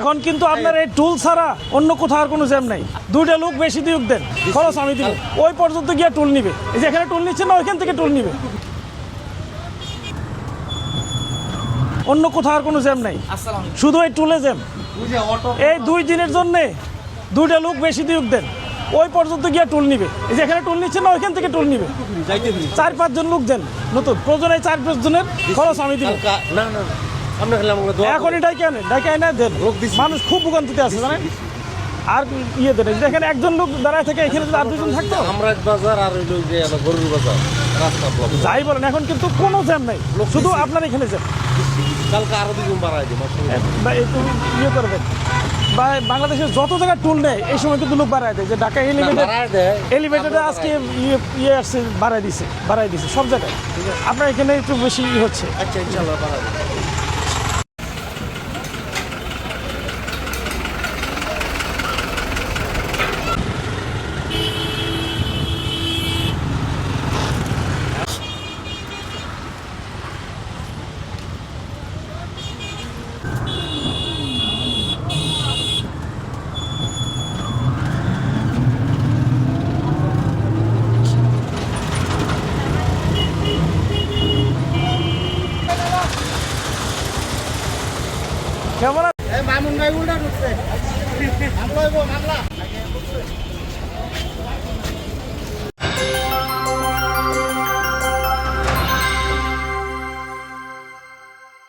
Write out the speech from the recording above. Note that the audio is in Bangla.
এখন কিন্তু আপনার এই টুল ছাড়া অন্য কোথাও আর কোনো জ্যাম নাই। দুইটা লোক বেশি দিক দেন, খরচ আমি দিব। ওই পর্যন্ত গিয়ে টুল নিবে, এই যে এখানে টুল নিচ্ছে না, ওইখান থেকে টুল নিবে। অন্য কোথাও আর কোনো জ্যাম নাই, শুধু এই টুলে জ্যাম। এই 2 দিনের জন্যে দুইটা লোক বেশি দিক দেন, ওই পর্যন্ত গিয়ে টুল নিবে। এই যে এখানে টুল নিচ্ছে না, ওইখান থেকে টুল নিবে। 4-5 জন লোক দেন নতুন, প্রয়োজনে 4-5 জনের খরচ আমি দিব। এখন এটাই কেন ডাইকে না দেন, মানুষ খুব ভোগান্তিতে আছে জানেন। আর ইয়ে দেন, এখানে একজন লোক দাঁড়ায় থাকে, এখানে যদি আর 2 জন থাকতো। আমরা বাজার আর গরুর বাজার রাস্তা ব্লক। যাই বলেন, এখন কিন্তু কোনো জ্যাম নাই, শুধু আপনার এখানে জ্যাম। কালকে আরো 2 জন বাড়াই দিই। বা একটু ইয়ে করবেন, বা বাংলাদেশের যত জায়গায় টুল নেয় এই সময় কিন্তু লোক বাড়ায় দেয়। যে ঢাকা এলিভেটেডে আজকে ইয়ে আসছে, বাড়াই দিছে সব জায়গায়। আপনার এখানে একটু বেশি হচ্ছে। আচ্ছা ইনশাআল্লাহ বাড়াই দেয়। কেমন মামুন ভাই উল্টা ঢুকছে।